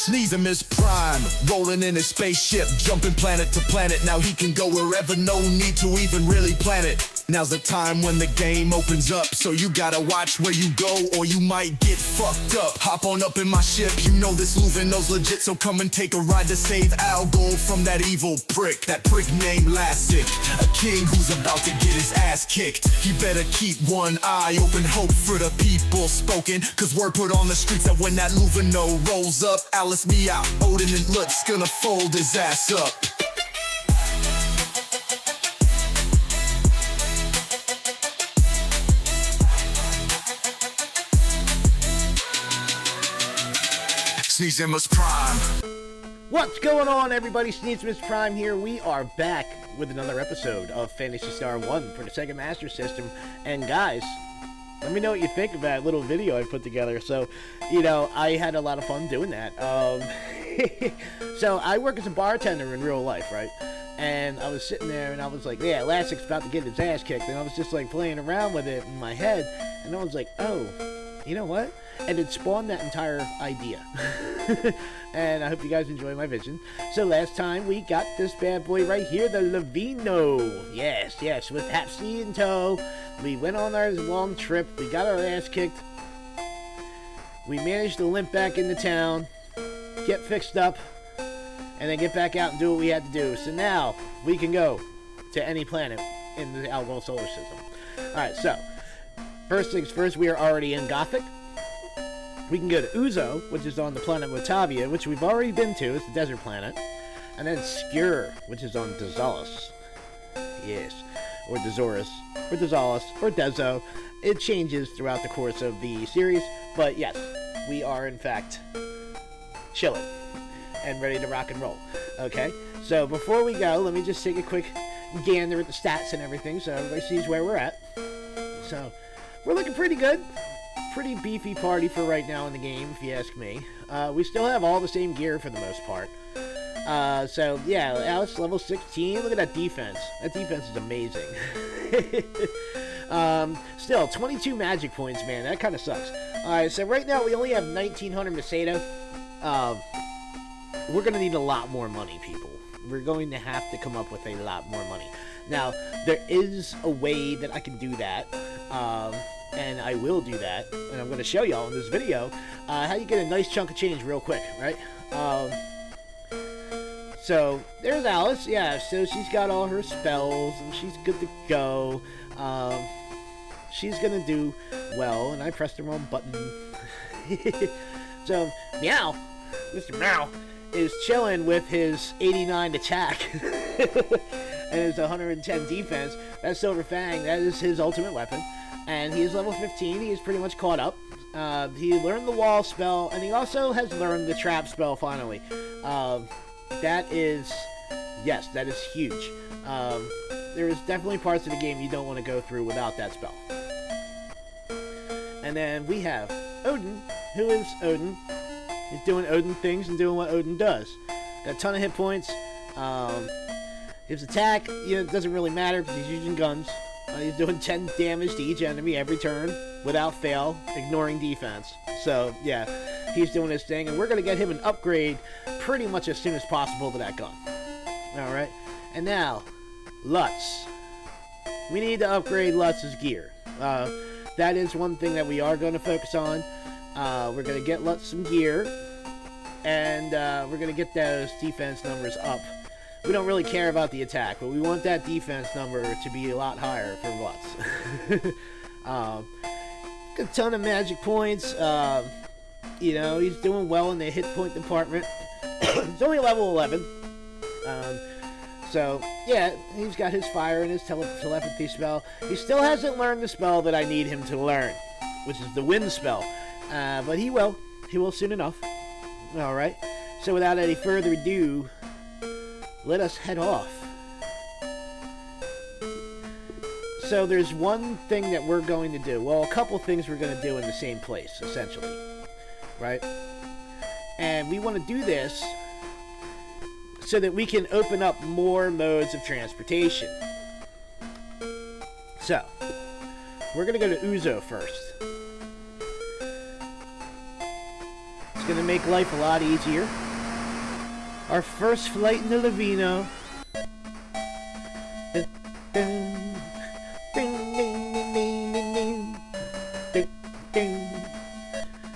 Sneezing is prime, rolling in his spaceship, jumping planet to planet. Now he can go wherever, no need to even really plan it. Now's the time when the game opens up, so you gotta watch where you go or you might get fucked up. Hop on up in my ship, you know this Luvino's legit, so come and take a ride to save Al Gold from that evil prick. That prick named Lastic, a king who's about to get his ass kicked. He better keep one eye open, hope for the people spoken, cause word put on the streets that when that Luvino rolls up, Alice, Meow, Odin and Lutz gonna fold his ass up. Sneezimus Prime. What's going on, everybody? Sneezimus Prime here. We are back with another episode of Phantasy Star 1 for the Sega Master System. And guys, let me know what you think of that little video I put together. So, I had a lot of fun doing that. So, I work as a bartender in real life, right? And I was sitting there and I was like, yeah, Elastic's about to get his ass kicked. And I was just like playing around with it in my head. And I was like, oh, you know what? And it spawned that entire idea. And I hope you guys enjoy my vision. So last time we got this bad boy right here, the Luvino. Yes, with Phantasy in tow. We went on our long trip. We got our ass kicked. We managed to limp back into town, get fixed up, and then get back out and do what we had to do. So now we can go to any planet in the Algol solar system. Alright, so first things first, we are already in Gothic. We can go to Uzo, which is on the planet Motavia, which we've already been to. It's a desert planet. And then Skur, which is on Dezalis. Yes. Or Dezoris. Or Dezalis. Or Dezo. It changes throughout the course of the series. But yes, we are in fact chilling and ready to rock and roll. Okay? So before we go, let me just take a quick gander at the stats and everything so everybody sees where we're at. So, we're looking pretty good. Pretty beefy party for right now in the game, if you ask me. We still have all the same gear for the most part. So, yeah, Alice, level 16. Look at that defense. That defense is amazing. Still, 22 magic points, man. That kind of sucks. Alright, so right now we only have 1,900 Macedo. We're going to need a lot more money, people. We're going to have to come up with a lot more money. Now, there is a way that I can do that. And I will do that, and I'm going to show y'all in this video how you get a nice chunk of change real quick, right? So, there's Alice, yeah, so she's got all her spells, and she's good to go. She's going to do well, and I pressed the wrong button. So, Meow, Mr. Meow, is chilling with his 89 attack and his 110 defense. That Silver Fang, that is his ultimate weapon. And he is level 15. He is pretty much caught up. He learned the wall spell, and he also has learned the trap spell finally. That is huge. There is definitely parts of the game you don't want to go through without that spell. And then we have Odin. Who is Odin? He's doing Odin things and doing what Odin does. Got a ton of hit points. His attack, it doesn't really matter because he's using guns. He's doing 10 damage to each enemy every turn, without fail, ignoring defense. So, yeah, he's doing his thing, and we're going to get him an upgrade pretty much as soon as possible to that gun. Alright, and now, Lutz. We need to upgrade Lutz's gear. That is one thing that we are going to focus on. We're going to get Lutz some gear, and we're going to get those defense numbers up. We don't really care about the attack, but we want that defense number to be a lot higher for Lutz. A ton of magic points. He's doing well in the hit point department. He's only level 11. So, yeah, he's got his fire and his telepathy spell. He still hasn't learned the spell that I need him to learn, which is the wind spell. But he will. He will soon enough. Alright. So without any further ado, let us head off. So there's one thing that we're going to do. Well, a couple things we're going to do in the same place, essentially. Right? And we want to do this so that we can open up more modes of transportation. So, we're going to go to Uzo first. gonna make life a lot easier. Our first flight in the Lavino. Dun, dun, ding, ding, ding, ding, ding, ding, ding.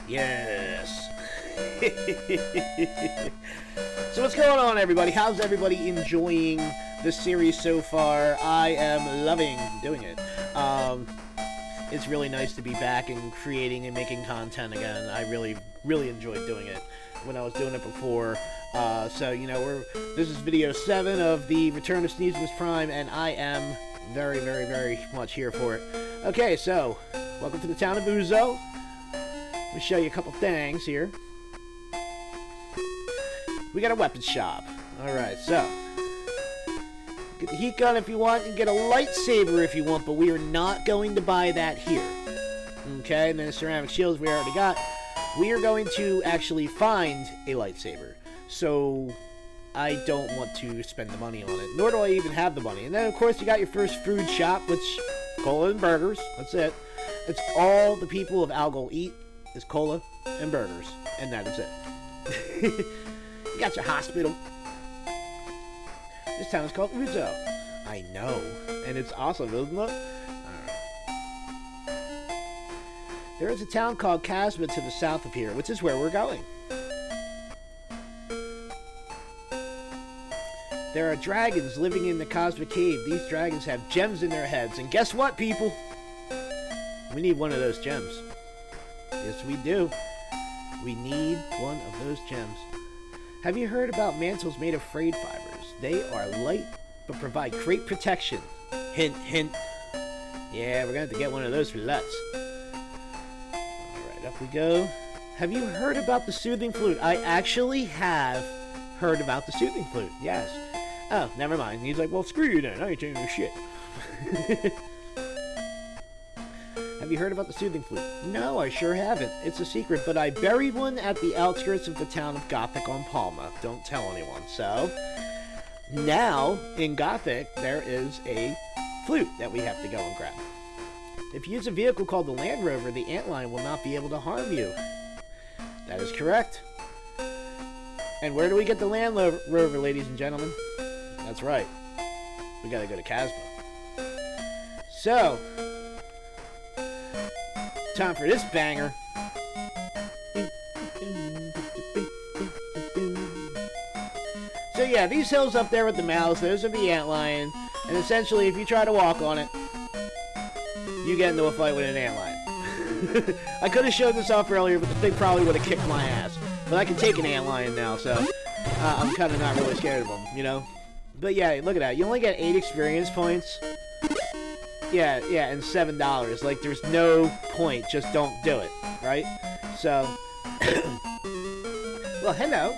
Yes. So what's going on, everybody? How's everybody enjoying the series so far? I am loving doing it. It's really nice to be back and creating and making content again. I really enjoyed doing it when I was doing it before. So, you know, this is video 7 of the Return of Sneezemus Prime, and I am very, very, very much here for it. Okay, so, welcome to the town of Uzo. Let me show you a couple things here. We got a weapons shop. Alright, so, get the heat gun if you want, and get a lightsaber if you want, but we are not going to buy that here. Okay, and then the ceramic shields we already got. We are going to actually find a lightsaber. So, I don't want to spend the money on it, nor do I even have the money. And then, of course, you got your first food shop, which, cola and burgers. That's it. It's all the people of Algol eat is cola and burgers, and that is it. You got your hospital. This town is called Uzo. I know, and it's awesome, isn't it? There is a town called Casbah to the south of here, which is where we're going. There are dragons living in the Casbah Cave. These dragons have gems in their heads, and guess what, people? We need one of those gems. Yes, we do. We need one of those gems. Have you heard about mantles made of frayed fibers? They are light, but provide great protection. Hint, hint. Yeah, we're going to have to get one of those for Lutz. Alright, up we go. Have you heard about the soothing flute? I actually have heard about the soothing flute, yes. Oh, never mind. He's like, well, screw you then. I ain't telling you shit. Have you heard about the soothing flute? No, I sure haven't. It's a secret, but I buried one at the outskirts of the town of Gothic on Palma. Don't tell anyone. So, now, in Gothic, there is a flute that we have to go and grab. If you use a vehicle called the Land Rover, the antlion will not be able to harm you. That is correct. And where do we get the Land Rover, ladies and gentlemen? That's right. We gotta go to Casbah. So, time for this banger. So yeah, these hills up there with the mouths, those are the antlion. And essentially, if you try to walk on it, you get into a fight with an antlion. I could have showed this off earlier, but the thing probably would have kicked my ass. But I can take an antlion now, so I'm kind of not really scared of them, you know? But yeah, look at that. You only get 8 experience points. Yeah, and $7. Like, there's no point. Just don't do it, right? So, well, hello.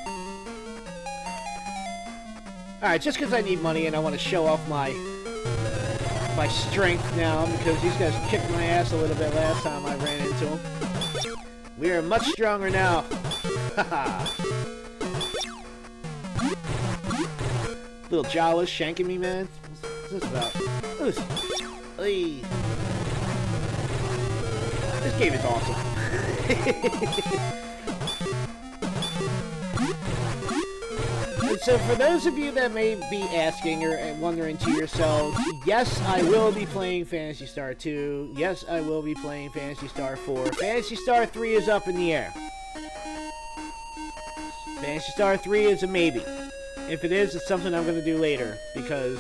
Alright, just because I need money and I want to show off my strength now, because these guys kicked my ass a little bit last time I ran into them. We are much stronger now. Haha. Little Jawas shanking me, man. What's this about? Hey. This game is awesome. And so for those of you that may be asking or wondering to yourselves, yes, I will be playing Phantasy Star 2. Yes, I will be playing Phantasy Star 4. Phantasy Star 3 is up in the air. Phantasy Star 3 is a maybe. If it is, it's something I'm going to do later, because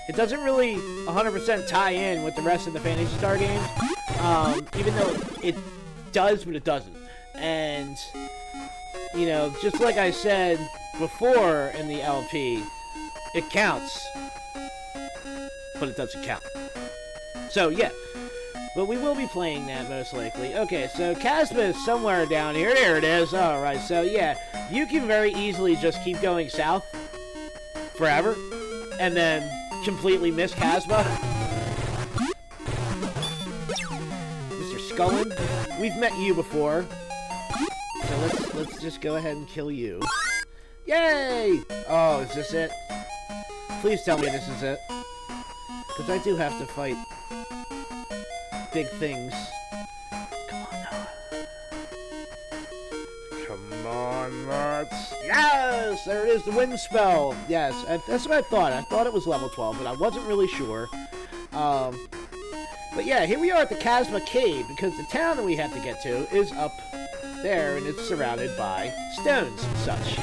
it doesn't really 100% tie in with the rest of the Phantasy Star games, even though it does, but it doesn't. And, you know, just like I said before in the LP, it counts, but it doesn't count. So, yeah. But we will be playing that, most likely. Okay, so Casbah is somewhere down here. There it is. Alright, so yeah. You can very easily just keep going south forever, and then completely miss Casbah. Mr. Scullin, we've met you before. So let's just go ahead and kill you. Yay! Oh, is this it? Please tell me this is it. Because I do have to fight big things. Come on now. Come on, Lutz. Yes! There it is, the wind spell. Yes, that's what I thought. I thought it was level 12, but I wasn't really sure. But yeah, here we are at the Chasma Cave, because the town that we have to get to is up there, and it's surrounded by stones and such.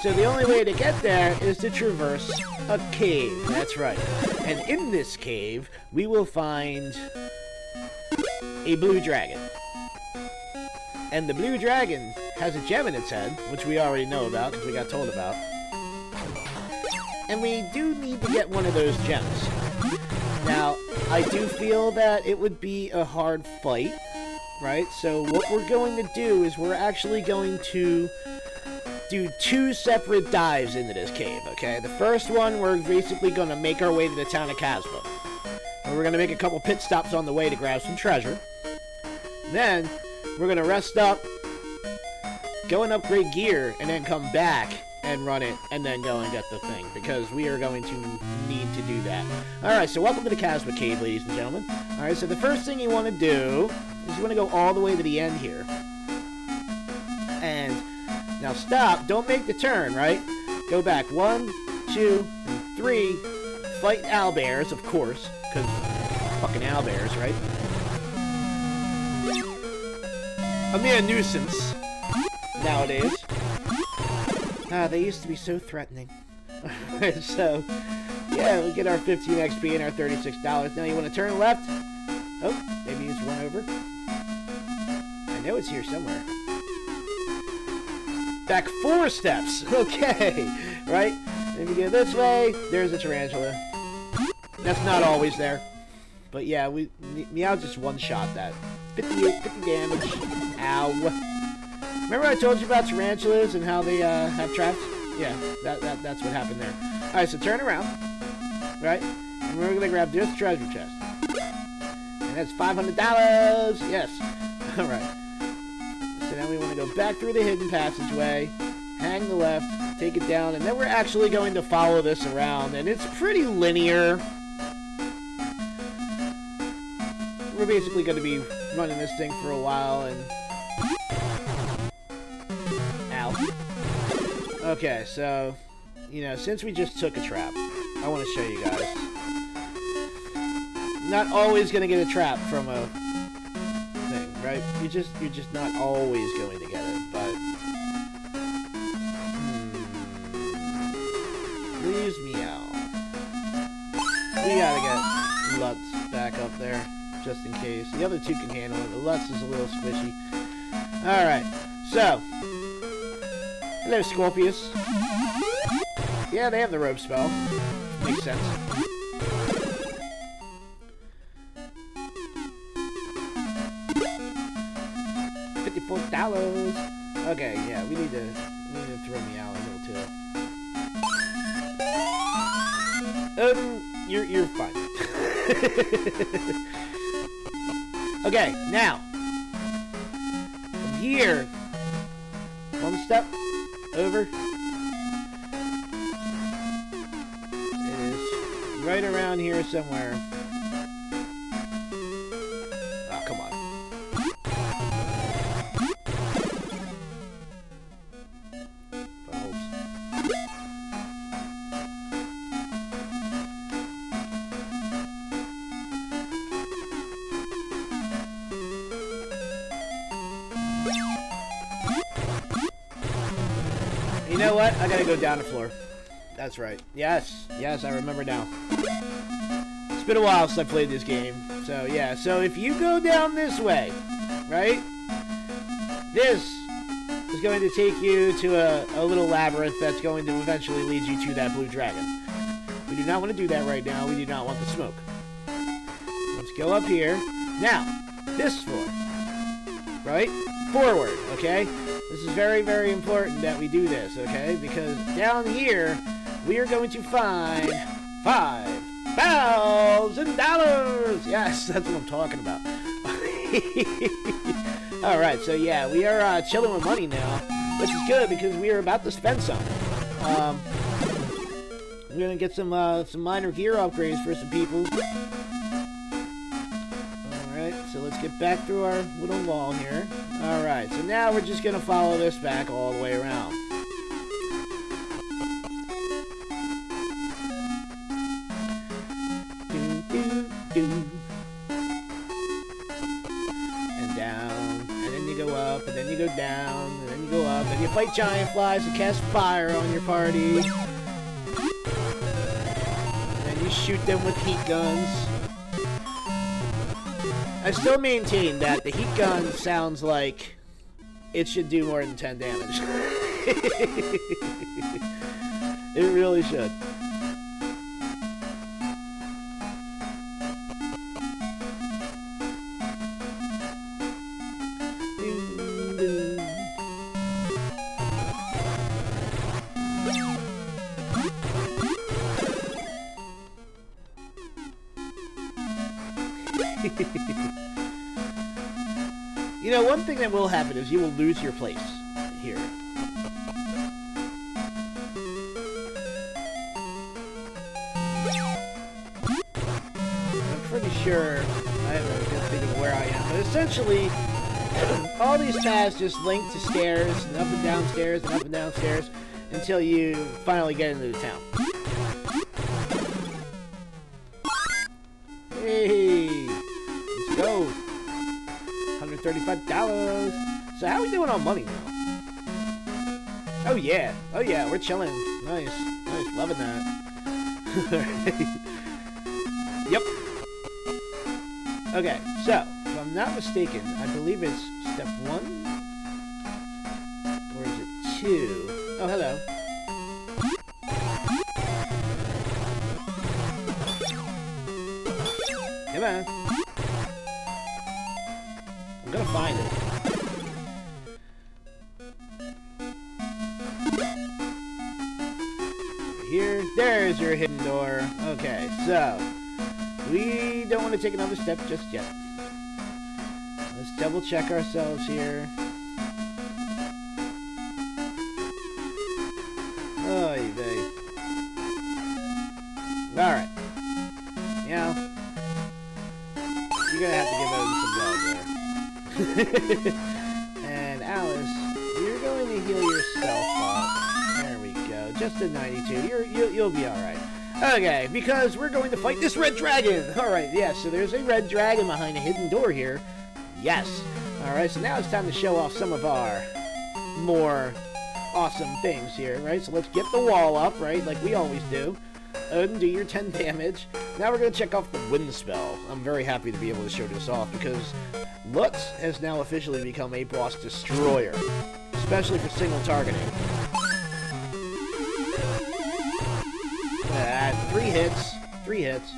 So the only way to get there is to traverse a cave. That's right. And in this cave, we will find a blue dragon. And the blue dragon has a gem in its head, which we already know about, because we got told about. And we do need to get one of those gems. Now, I do feel that it would be a hard fight, right? So what we're going to do is we're actually going to do 2 separate dives into this cave, okay? The first one, we're basically going to make our way to the town of Casbah. And we're going to make a couple pit stops on the way to grab some treasure. Then, we're going to rest up, go and upgrade gear, and then come back and run it, and then go and get the thing, because we are going to need to do that. Alright, so welcome to the Casbah Cave, ladies and gentlemen. Alright, so the first thing you want to do is you want to go all the way to the end here. And now stop, don't make the turn, right? Go back 1, 2, and 3. Fight owlbears, of course, because fucking owlbears, right? A mere nuisance nowadays. They used to be so threatening. So, yeah, we get our 15 XP and our $36. Now you want to turn left? Oh, maybe it's run over. I know it's here somewhere. Back 4 steps. Okay, right? If you go this way, there's a tarantula. That's not always there. But yeah, Meow just one-shot that. 50 damage. Ow. Remember I told you about tarantulas and how they have traps? Yeah, that's what happened there. Alright, so turn around. Right? And we're going to grab this treasure chest. And that's $500! Yes! Alright. So now we want to go back through the hidden passageway, hang the left, take it down, and then we're actually going to follow this around. And it's pretty linear. We're basically going to be running this thing for a while, and... Okay, so, you know, since we just took a trap, I want to show you guys. Not always going to get a trap from a thing, right? You're just not always going to get it, but... Leaves me out. We gotta get Lutz back up there, just in case. The other 2 can handle it, but Lutz is a little squishy. Alright, so... Hello, Scorpius. Yeah, they have the rope spell. Makes sense. $54. Okay, yeah, we need to throw me out a little too. You're fine. Okay, now from here, 1 step. Over. It is right around here somewhere. Oh, come on. You know what? I gotta go down the floor. That's right. Yes, I remember now. It's been a while since I played this game. So, yeah. So, if you go down this way, right? This is going to take you to a little labyrinth that's going to eventually lead you to that blue dragon. We do not want to do that right now. We do not want the smoke. Let's go up here. Now, this floor. Right? Forward, okay? This is very, very important that we do this, okay? Because down here, we are going to find $5,000! Yes, that's what I'm talking about. Alright, so yeah, we are chilling with money now, which is good because we are about to spend some. We're going to get some minor gear upgrades for some people. Alright, so let's get back through our little wall here. Alright, so now we're just gonna follow this back all the way around. And down, and then you go up, and then you go down, and then you go up, and you fight giant flies and cast fire on your party. And then you shoot them with heat guns. I still maintain that the heat gun sounds like it should do more than 10 damage. It really should. You know, one thing that will happen is you will lose your place here. I'm pretty sure I have a good feeling of where I am, but essentially, all these paths just link to stairs, and up and down stairs, and up and down stairs, until you finally get into the town. Hey! Let's go! $135. So how are we doing on money now? Oh yeah, we're chilling. Nice, loving that. Yep. Okay, so if I'm not mistaken, I believe it's step 1, or is it 2? Oh, hello. Come on. I'm gonna find it. Here. There's your hidden door. Okay, so we don't want to take another step just yet. Let's double check ourselves here. Oy vey. Alright. Yeah. You're gonna have to give Odin some love there. And Alice, you're going to heal yourself up. There we go. Just a 92. You'll be alright. Okay, because we're going to fight this red dragon. Alright, yes, so there's a red dragon behind a hidden door here. Yes. Alright, so now it's time to show off some of our more awesome things here, right? So let's get the wall up, right, like we always do. Odin, do your 10 damage. Now we're going to check off the wind spell. I'm very happy to be able to show this off because Lutz has now officially become a boss destroyer, especially for single targeting. 3 hits. 3 hits.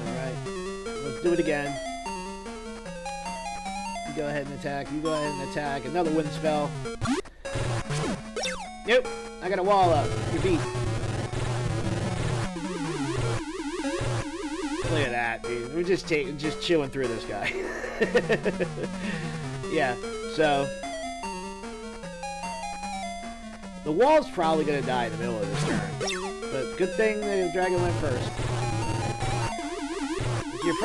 Alright. Let's do it again. You go ahead and attack. You go ahead and attack. Another wind spell. Nope. I got a wall up. You're beat. Look at that, dude. We're just chilling through this guy. Yeah, so the wall's probably gonna die in the middle of this turn. But good thing the dragon went first. You're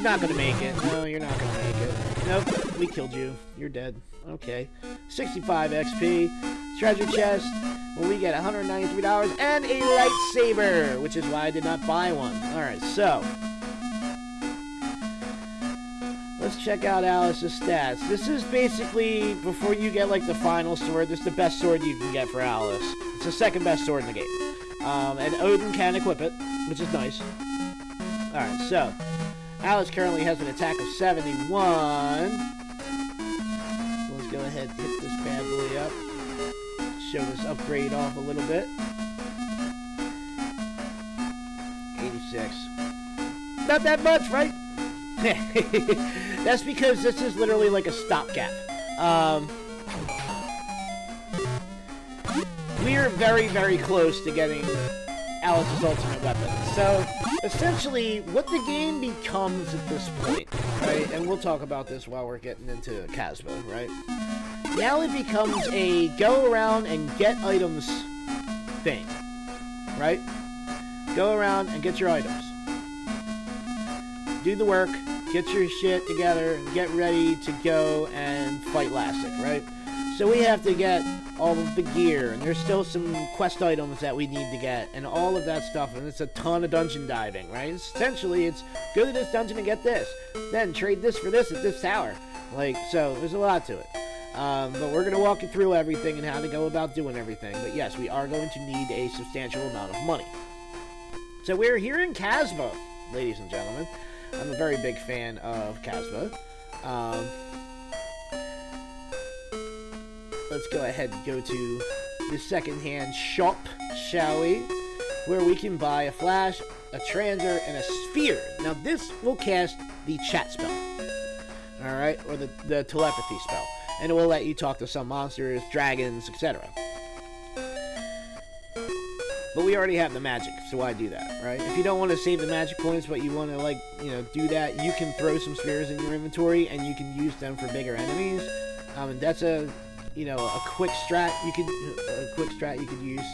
not gonna make it. No, you're not gonna make it. Nope, we killed you. You're dead. Okay. 65 XP. Treasure chest. Well, we get $193 and a lightsaber, which is why I did not buy one. Alright, so let's check out Alice's stats. This is basically, before you get like the final sword, this is the best sword you can get for Alice. It's the second best sword in the game. And Odin can equip it, which is nice. Alright, so Alice currently has an attack of 71. So let's go ahead and hit this bad boy up. Show this upgrade off a little bit. 86. Not that much, right? That's because this is literally like a stopgap. We are very, very close to getting Alice's ultimate weapon. So, essentially, what the game becomes at this point, right? And we'll talk about this while we're getting into Casbah, right? Now it becomes a go around and get items thing, right? Go around and get your items. Do the work, get your shit together, and get ready to go and fight Lastic, right? So we have to get all of the gear, and there's still some quest items that we need to get, and all of that stuff, and it's a ton of dungeon diving, right? Essentially, it's go to this dungeon and get this, then trade this for this at this tower. Like, so there's a lot to it. But we're going to walk you through everything and how to go about doing everything. But yes, we are going to need a substantial amount of money. So we're here in Casbah, ladies and gentlemen. I'm a very big fan of Casbah. Let's go ahead and go to the second-hand shop, shall we? Where we can buy a flash, a transer, and a sphere. Now this will cast the chat spell. Alright, or the telepathy spell. And it will let you talk to some monsters, dragons, etc. But we already have the magic, so why do that, right? If you don't want to save the magic points, but you want to, like, you know, do that, you can throw some spheres in your inventory, and you can use them for bigger enemies. And that's a, you know, a quick strat you could use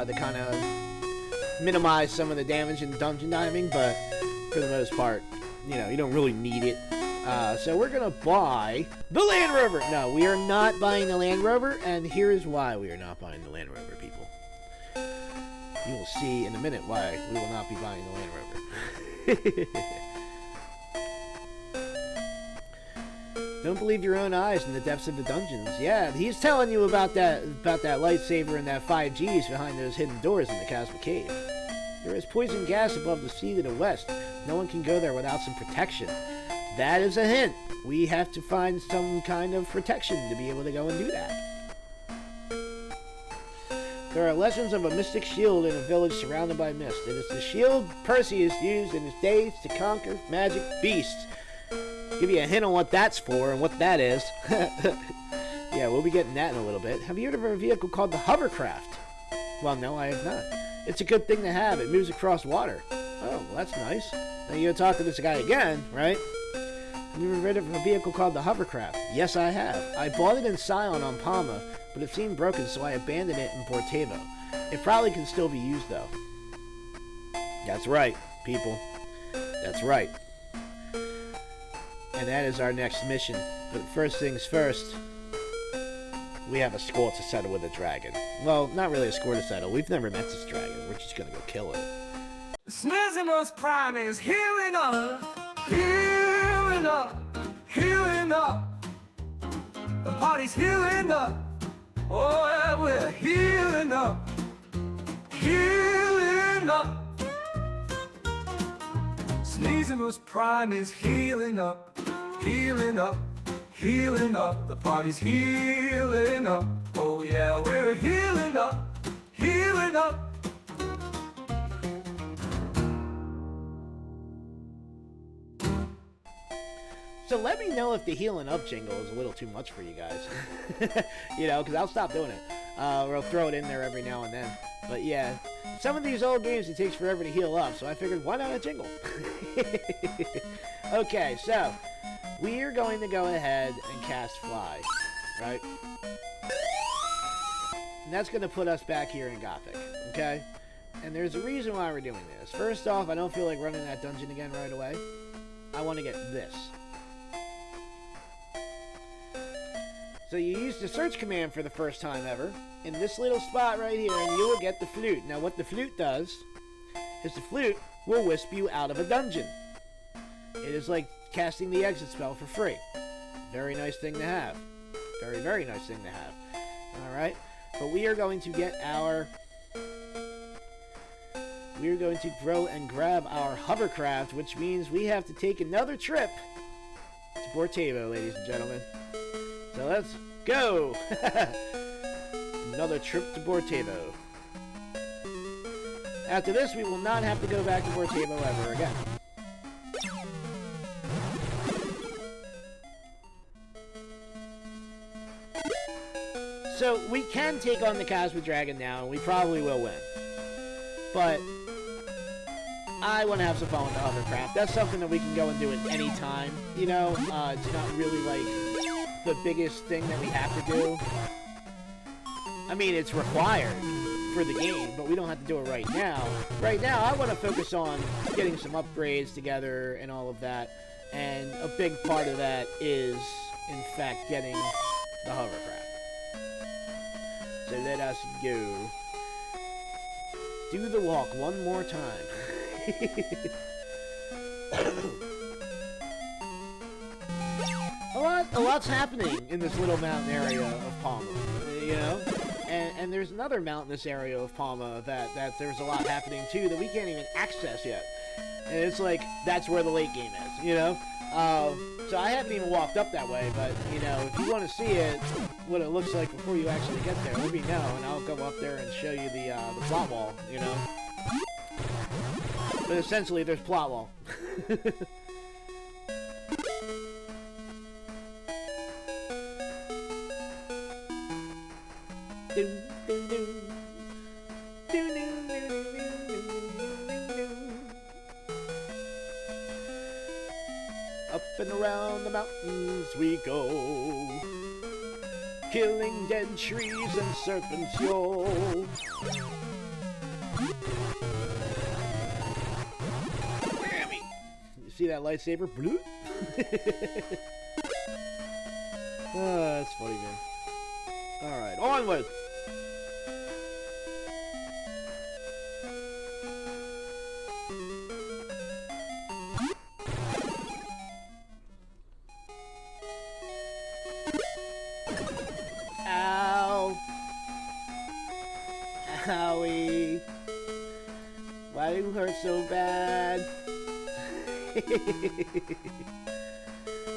to kind of minimize some of the damage in dungeon diving, but for the most part, you know, you don't really need it. So we're gonna buy the Land Rover. No, we are not buying the Land Rover, and here is why we are not buying the Land Rover, people. You will see in a minute why we will not be buying the Land Rover. Don't believe your own eyes in the depths of the dungeons. Yeah, he's telling you about that lightsaber and that 5Gs behind those hidden doors in the Castle Cave. There is poison gas above the sea to the west. No one can go there without some protection. That is a hint. We have to find some kind of protection to be able to go and do that. There are legends of a mystic shield in a village surrounded by mist. It is the shield Perseus used in his days to conquer magic beasts. Give you a hint on what that's for and what that is. Yeah, we'll be getting that in a little bit. Have you heard of a vehicle called the hovercraft? Well, no, I have not. It's a good thing to have. It moves across water. Oh, well, that's nice. Now you gotta talk to this guy again, right? Have you ever heard of a vehicle called the hovercraft? Yes, I have. I bought it in Scion on Palma, but it seemed broken, so I abandoned it in Portavo. It probably can still be used, though. That's right, people. That's right. And that is our next mission. But first things first, we have a score to settle with a dragon. Well, not really a score to settle. We've never met this dragon. We're just gonna go kill it. Snizimus Prime is healing up, healing up, healing up. The party's healing up. Oh yeah, we're healing up, healing up. Sneezimus Prime is healing up, healing up, healing up. The party's healing up. Oh yeah, we're healing up, healing up. So let me know if the healing up jingle is a little too much for you guys. You know, because I'll stop doing it. Or I'll throw it in there every now and then. But yeah, some of these old games, it takes forever to heal up, so I figured, why not a jingle? Okay, so we are going to go ahead and cast Fly, right? And that's going to put us back here in Gothic, okay? And there's a reason why we're doing this. First off, I don't feel like running that dungeon again right away. I want to get this. So you use the search command for the first time ever in this little spot right here, and you will get the flute. Now what the flute does is the flute will wisp you out of a dungeon. It is like casting the exit spell for free. Very nice thing to have. Very, very nice thing to have. Alright? But we are going to get our... We are going to grow and grab our hovercraft, which means we have to take another trip to Portavo, ladies and gentlemen. So let's go! Another trip to Portavo. After this, we will not have to go back to Portavo ever again. So we can take on the Cosmic Dragon now, and we probably will win. But I want to have some fun with the hovercraft. That's something that we can go and do at any time. You know, it's not really like the biggest thing that we have to do. I mean, it's required for the game, but we don't have to do it right now. Right now, I want to focus on getting some upgrades together and all of that. And a big part of that is, in fact, getting the hovercraft. So let us go. Do the walk one more time. A lot's happening in this little mountain area of Palma, you know? And there's another mountainous area of Palma that there's a lot happening too that we can't even access yet. And it's like, that's where the late game is, you know? So I haven't even walked up that way, but, you know, if you want to see it, what it looks like before you actually get there, let me know, and I'll go up there and show you the plot wall, you know? But essentially, there's plot wall. Up and around the mountains we go, killing dead trees and serpents, yo. Whammy! You see that lightsaber? Blue? Oh, that's funny, man. Alright, onward! Ow! Owie! Why do you hurt so bad?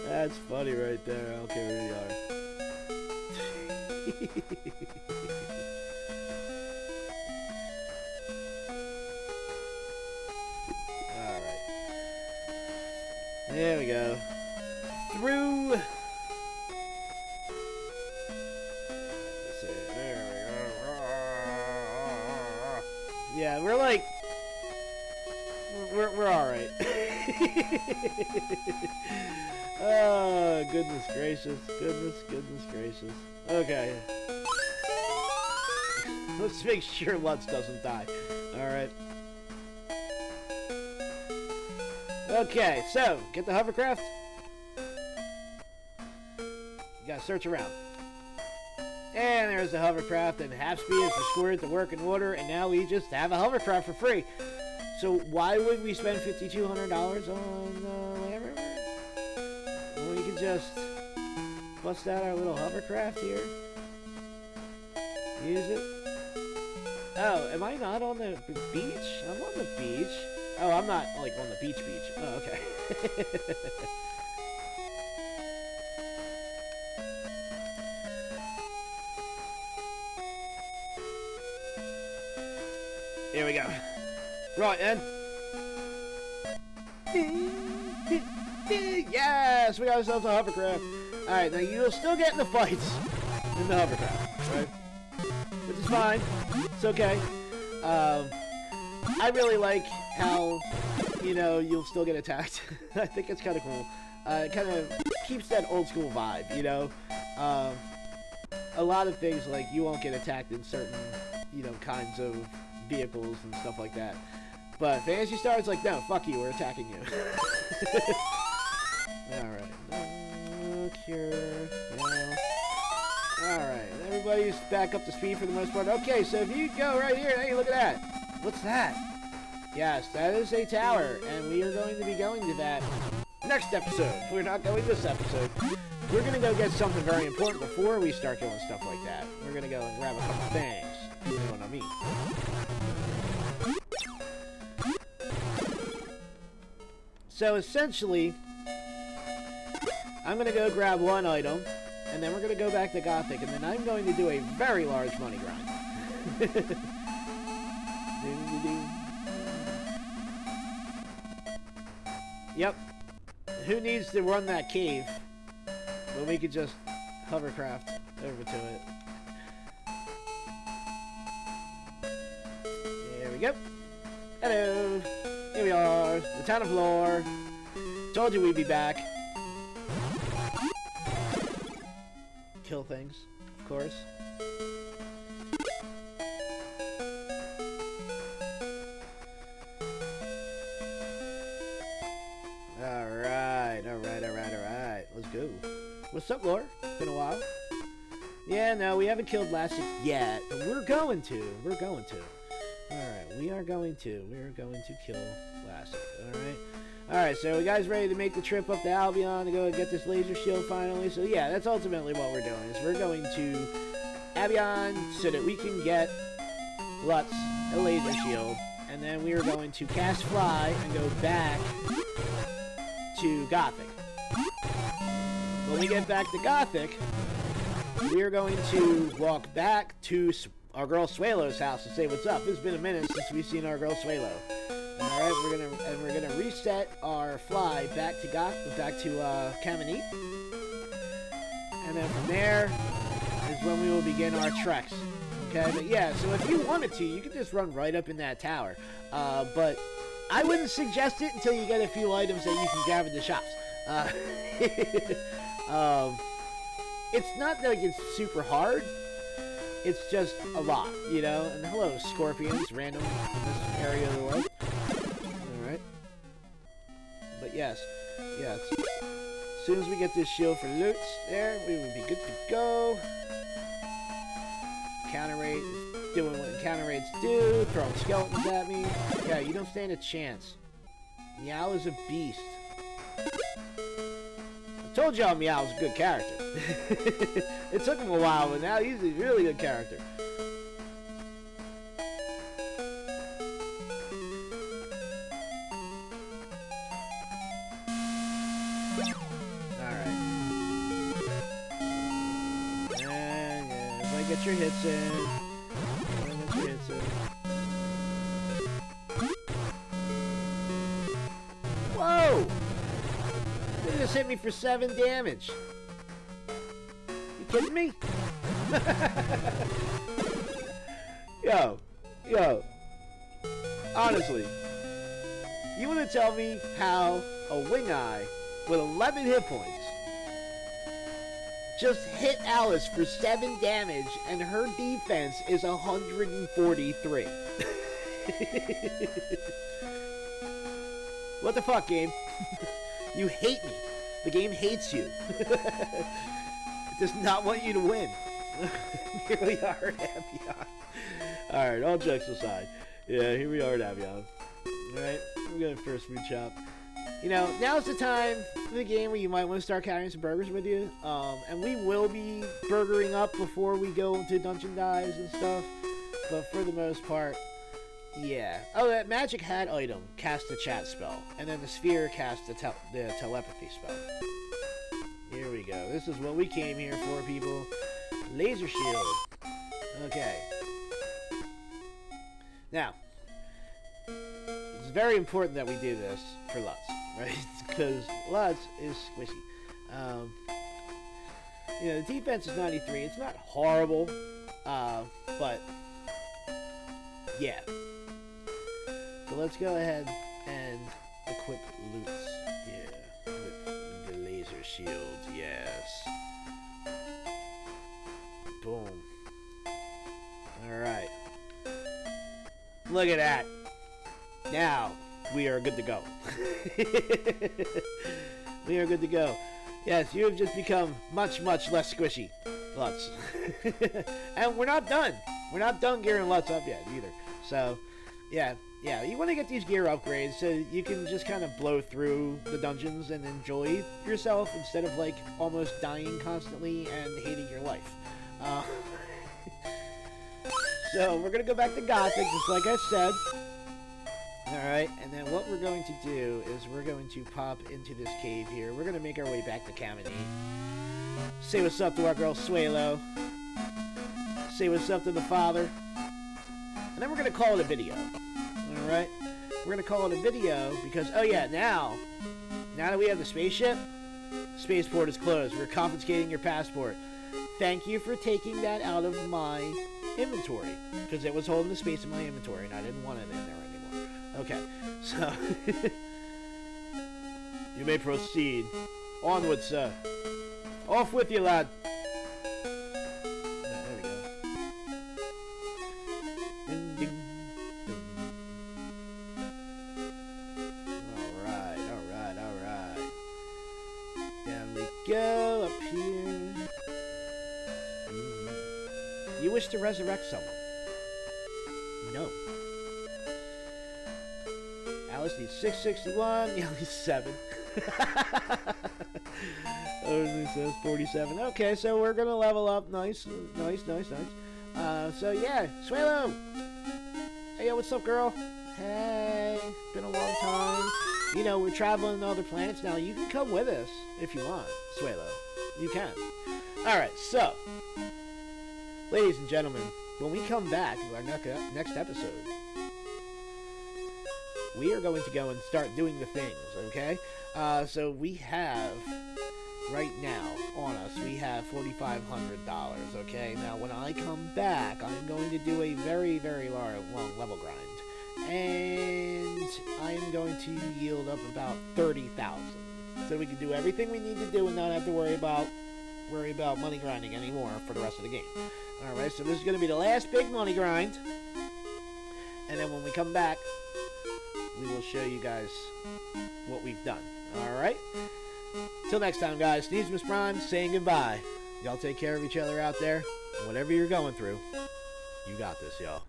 That's funny right there. I don't care who you are. Alright. There we go. Through. Let's see. There we go. Yeah, we're like. We're alright. Oh, goodness gracious. Goodness gracious. Okay. Let's make sure Lutz doesn't die. Alright. Okay, so, get the hovercraft. You gotta search around. And there's the hovercraft, and half speed is restored to work in order, and now we just have a hovercraft for free. So why would we spend $5,200 on Land Rover? Well, we could just bust out our little hovercraft here. Use it. Oh, am I not on the beach? I'm on the beach. Oh, I'm not, like, on the beach. Oh, okay. Here we go. Right, then. Yes, we got ourselves a hovercraft. Alright, now you'll still get in the fights in the hovercraft, right? Which is fine. It's okay. I really like how, you know, you'll still get attacked. I think it's kind of cool. It kind of keeps that old school vibe, you know? A lot of things, like, you won't get attacked in certain, you know, kinds of vehicles and stuff like that. But Phantasy Star is like, no, fuck you, we're attacking you. Alright. No cure. No. Alright, everybody's back up to speed for the most part. Okay, so if you go right here, hey, look at that. What's that? Yes, that is a tower, and we are going to be going to that next episode. We're not going this episode. We're going to go get something very important before we start doing stuff like that. We're going to go and grab a couple things, if you know what I mean. So essentially, I'm going to go grab one item, and then we're going to go back to Gothic, and then I'm going to do a very large money grind. Yep. Who needs to run that cave when we could just hovercraft over to it? There we go. Hello. Here we are. The town of Lore. Told you we'd be back. Kill things, of course. What's up, Laura? Been a while. Yeah, no, we haven't killed last six yet, but we're going to. We're going to. Alright, we are going to. We're going to kill Lassie. Alright. Alright, so you guys ready to make the trip up to Albion to go and get this laser shield finally? So yeah, that's ultimately what we're doing, is we're going to Albion so that we can get Lutz a laser shield, and then we are going to cast Fly and go back to Gothic. When we get back to Gothic, we are going to walk back to our girl Suelo's house to say what's up. It's been a minute since we've seen our girl Suelo. All right, we're gonna reset our fly back to Chamonix, and then from there is when we will begin our treks. Okay, but yeah, so if you wanted to, you could just run right up in that tower. But I wouldn't suggest it until you get a few items that you can grab in the shops. It's not like it's super hard. It's just a lot, you know? And hello, scorpions, random in this area of the world. Alright. But yes. As soon as we get this shield for Lutz there, we will be good to go. Counter raid is doing what counter raids do, throwing skeletons at me. Yeah, you don't stand a chance. Meow is a beast. I told y'all Meow was a good character. It took him a while, but now he's a really good character. Alright. And yeah, everybody get your hits in. Everybody get your hits in. Whoa! They just hit me for 7 damage. You kidding me? Yo. Honestly, you want to tell me how a wing eye with 11 hit points just hit Alice for 7 damage and her defense is 143? What the fuck, game? You hate me. The game hates you. It does not want you to win. Here we are at Avion. Alright, all jokes aside. Yeah, here we are at Avion. Alright, we're going to first food shop. You know, now's the time for the game where you might want to start carrying some burgers with you. And we will be burgering up before we go into dungeon dives and stuff. But for the most part, yeah. Oh, that magic hat item cast a chat spell. And then the sphere cast the telepathy spell. Here we go. This is what we came here for, people. Laser shield. Okay. Now, it's very important that we do this for Lutz, right? Because Lutz is squishy. You know, the defense is 93. It's not horrible, but yeah. So let's go ahead and equip Lutz. Yeah, with the laser shield. Yes. Boom. Alright. Look at that. Now, we are good to go. We are good to go. Yes, you have just become much, much less squishy, Lutz. And we're not done. We're not done gearing Lutz up yet, either. So, yeah, you want to get these gear upgrades so you can just kind of blow through the dungeons and enjoy yourself instead of, like, almost dying constantly and hating your life. So, we're going to go back to Gothic, just like I said. Alright, and then what we're going to do is we're going to pop into this cave here. We're going to make our way back to Chamonix. Say what's up to our girl Suelo. Say what's up to the father. And then we're going to call it a video. Alright? We're going to call it a video because, oh yeah, now that we have the spaceship, spaceport is closed. We're confiscating your passport. Thank you for taking that out of my inventory, because it was holding the space in my inventory and I didn't want it in there anymore. Okay, so you may proceed. Onward, sir. Off with you, lad. There we go. Ding, ding, ding. Alright. Down we go, up here. wish to resurrect someone? No. Alice needs 661. Yeah, he's 7. Only says 47. Okay, so we're gonna level up. Nice. So yeah, Suelo. Hey, yo, what's up, girl? Hey, been a long time. You know, we're traveling to other planets now. You can come with us if you want, Suelo. You can. All right, so, ladies and gentlemen, when we come back to our next episode, we are going to go and start doing the things, okay? So we have, right now, on us, we have $4,500, okay? Now, when I come back, I'm going to do a very, very long level grind. And I'm going to yield up about 30,000. So we can do everything we need to do and not have to worry about money grinding anymore for the rest of the game. Alright, so this is going to be the last big money grind. And then when we come back, we will show you guys what we've done. Alright? Till next time, guys. Sneezemus Prime saying goodbye. Y'all take care of each other out there. And whatever you're going through, you got this, y'all.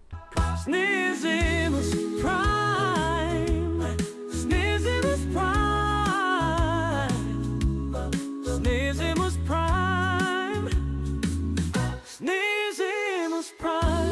Sneezemus Prime. Sneezemus Prime. Sneezemus Prime. Sneezemus Prime.